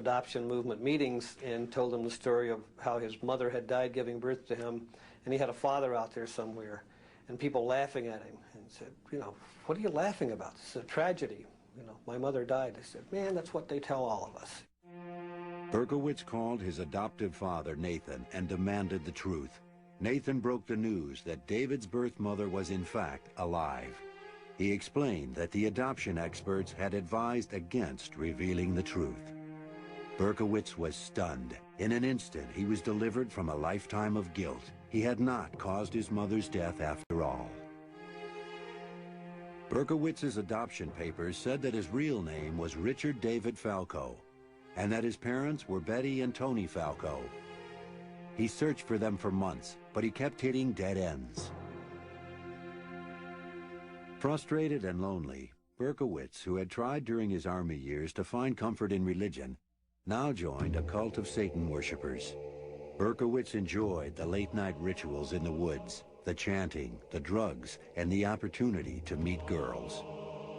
adoption movement meetings and told him the story of how his mother had died giving birth to him, and he had a father out there somewhere, and people laughing at him, and said, you know, what are you laughing about? It's a tragedy. You know, my mother died. I said, man, that's what they tell all of us. Berkowitz called his adoptive father, Nathan, and demanded the truth. Nathan broke the news that David's birth mother was in fact alive. He explained that the adoption experts had advised against revealing the truth. Berkowitz was stunned. In an instant, he was delivered from a lifetime of guilt. He had not caused his mother's death after all. Berkowitz's adoption papers said that his real name was Richard David Falco, and that his parents were Betty and Tony Falco. He searched for them for months, but he kept hitting dead ends. Frustrated and lonely, Berkowitz, who had tried during his army years to find comfort in religion, now joined a cult of Satan worshippers. Berkowitz enjoyed the late-night rituals in the woods, the chanting, the drugs, and the opportunity to meet girls.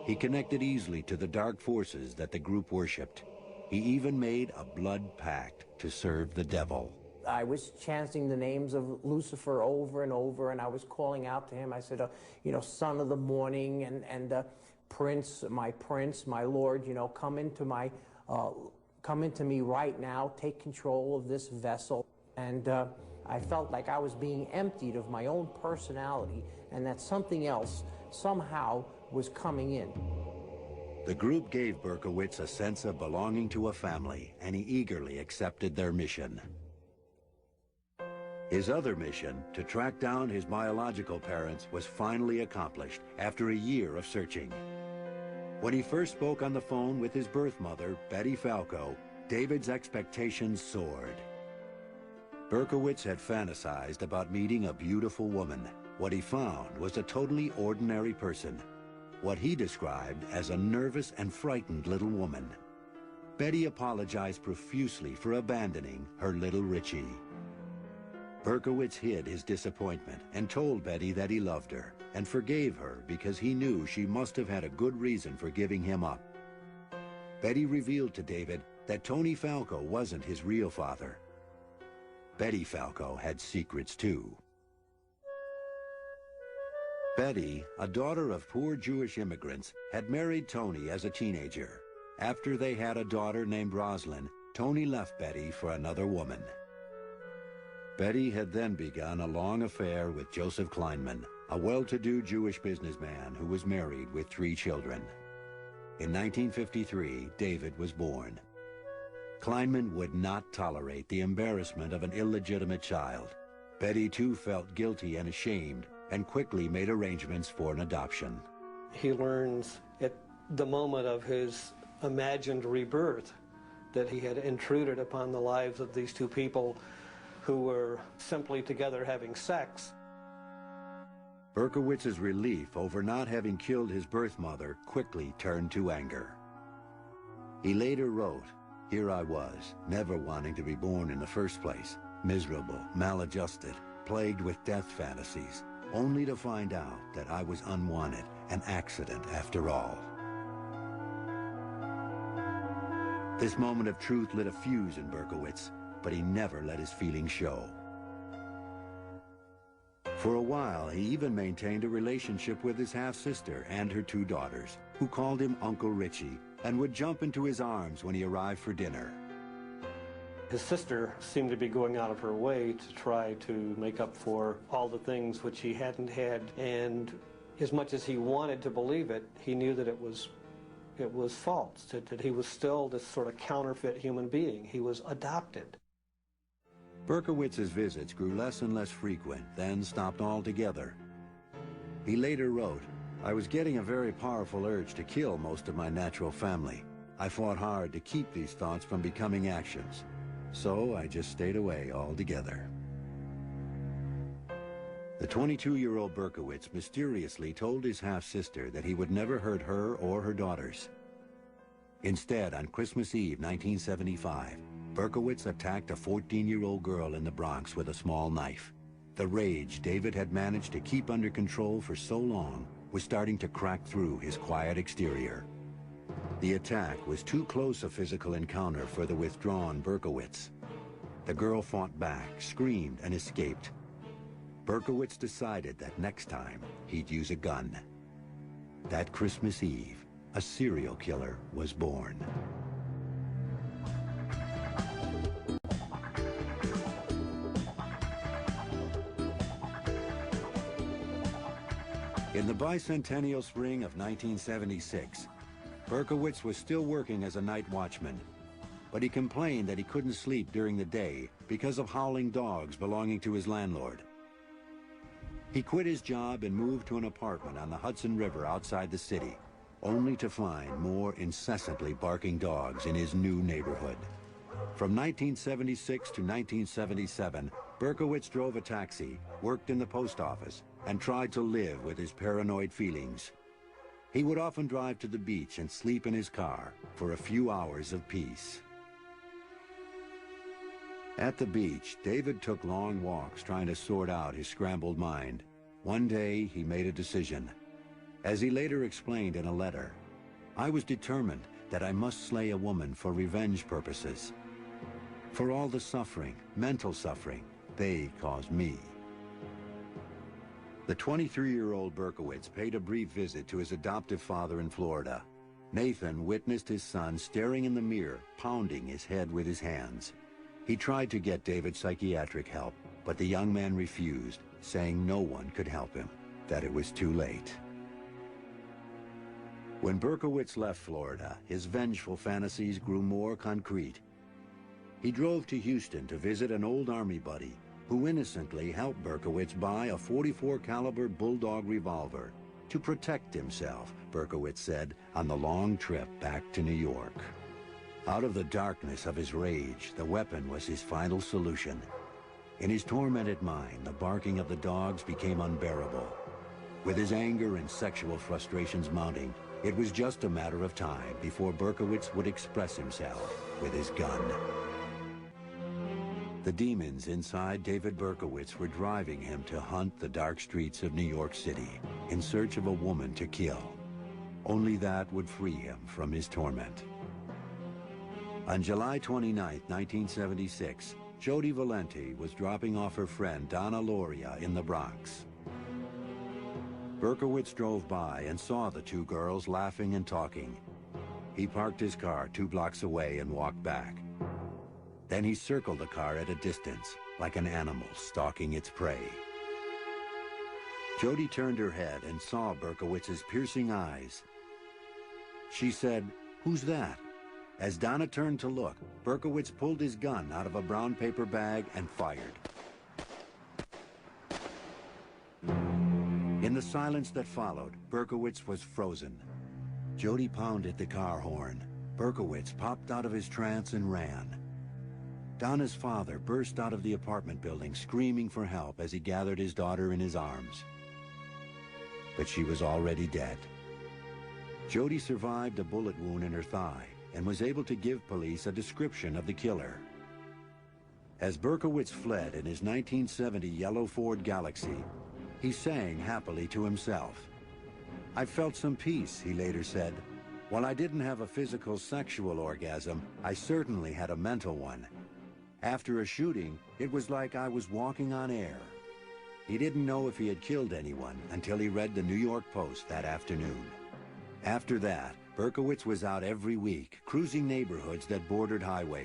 He connected easily to the dark forces that the group worshipped. He even made a blood pact to serve the devil. I was chanting the names of Lucifer over and over, and I was calling out to him. I said, you know, son of the morning, and prince, my lord, you know, come into me right now, take control of this vessel. And I felt like I was being emptied of my own personality, and that something else somehow was coming in. The group gave Berkowitz a sense of belonging to a family, and he eagerly accepted their mission. His other mission, to track down his biological parents, was finally accomplished after a year of searching. When he first spoke on the phone with his birth mother, Betty Falco, David's expectations soared. Berkowitz had fantasized about meeting a beautiful woman. What he found was a totally ordinary person, what he described as a nervous and frightened little woman. Betty apologized profusely for abandoning her little Richie. Berkowitz hid his disappointment and told Betty that he loved her and forgave her because he knew she must have had a good reason for giving him up. Betty revealed to David that Tony Falco wasn't his real father. Betty Falco had secrets too. Betty, a daughter of poor Jewish immigrants, had married Tony as a teenager. After they had a daughter named Rosalind, Tony left Betty for another woman. Betty had then begun a long affair with Joseph Kleinman, a well-to-do Jewish businessman who was married with 3 children. In 1953, David was born. Kleinman would not tolerate the embarrassment of an illegitimate child. Betty too felt guilty and ashamed and quickly made arrangements for an adoption. He learns at the moment of his imagined rebirth that he had intruded upon the lives of these 2 people who were simply together having sex. Berkowitz's relief over not having killed his birth mother quickly turned to anger. He later wrote, "Here I was, never wanting to be born in the first place, miserable, maladjusted, plagued with death fantasies, only to find out that I was unwanted, an accident after all." This moment of truth lit a fuse in Berkowitz, but he never let his feelings show. For a while, he even maintained a relationship with his half-sister and her 2 daughters, who called him Uncle Richie and would jump into his arms when he arrived for dinner. His sister seemed to be going out of her way to try to make up for all the things which he hadn't had, and as much as he wanted to believe it, he knew that it was false, that he was still this sort of counterfeit human being. He was adopted. Berkowitz's visits grew less and less frequent, then stopped altogether. He later wrote, "I was getting a very powerful urge to kill most of my natural family. I fought hard to keep these thoughts from becoming actions, so I just stayed away altogether." The 22-year-old Berkowitz mysteriously told his half-sister that he would never hurt her or her daughters. Instead, on Christmas Eve 1975, Berkowitz attacked a 14-year-old girl in the Bronx with a small knife. The rage David had managed to keep under control for so long was starting to crack through his quiet exterior. The attack was too close a physical encounter for the withdrawn Berkowitz. The girl fought back, screamed, and escaped. Berkowitz decided that next time he'd use a gun. That Christmas Eve, a serial killer was born. In the bicentennial spring of 1976, Berkowitz was still working as a night watchman, but he complained that he couldn't sleep during the day because of howling dogs belonging to his landlord. He quit his job and moved to an apartment on the Hudson River outside the city, only to find more incessantly barking dogs in his new neighborhood. From 1976 to 1977, Berkowitz drove a taxi, worked in the post office, and tried to live with his paranoid feelings. He would often drive to the beach and sleep in his car for a few hours of peace. At the beach, David took long walks trying to sort out his scrambled mind. One day, he made a decision. As he later explained in a letter, "I was determined that I must slay a woman for revenge purposes. For all the suffering, mental suffering, they caused me." The 23-year-old Berkowitz paid a brief visit to his adoptive father in Florida. Nathan witnessed his son staring in the mirror, pounding his head with his hands. He tried to get David psychiatric help, but the young man refused, saying no one could help him, that it was too late. When Berkowitz left Florida, his vengeful fantasies grew more concrete. He drove to Houston to visit an old Army buddy who innocently helped Berkowitz buy a .44 caliber Bulldog revolver to protect himself, Berkowitz said, on the long trip back to New York. Out of the darkness of his rage, the weapon was his final solution. In his tormented mind, the barking of the dogs became unbearable. With his anger and sexual frustrations mounting, it was just a matter of time before Berkowitz would express himself with his gun. The demons inside David Berkowitz were driving him to hunt the dark streets of New York City in search of a woman to kill. Only that would free him from his torment. On July 29, 1976, Jody Valenti was dropping off her friend Donna Loria in the Bronx. Berkowitz drove by and saw the two girls laughing and talking. He parked his car 2 blocks away and walked back. Then he circled the car at a distance, like an animal stalking its prey. Jody turned her head and saw Berkowitz's piercing eyes. She said, "Who's that?" As Donna turned to look, Berkowitz pulled his gun out of a brown paper bag and fired. In the silence that followed, Berkowitz was frozen. Jody pounded the car horn. Berkowitz popped out of his trance and ran. Donna's father burst out of the apartment building, screaming for help as he gathered his daughter in his arms. But she was already dead. Jody survived a bullet wound in her thigh and was able to give police a description of the killer. As Berkowitz fled in his 1970 yellow Ford Galaxy, he sang happily to himself. "I felt some peace," he later said. "While I didn't have a physical sexual orgasm, I certainly had a mental one. After a shooting, it was like I was walking on air." He didn't know if he had killed anyone until he read the New York Post that afternoon. After that, Berkowitz was out every week, cruising neighborhoods that bordered highways.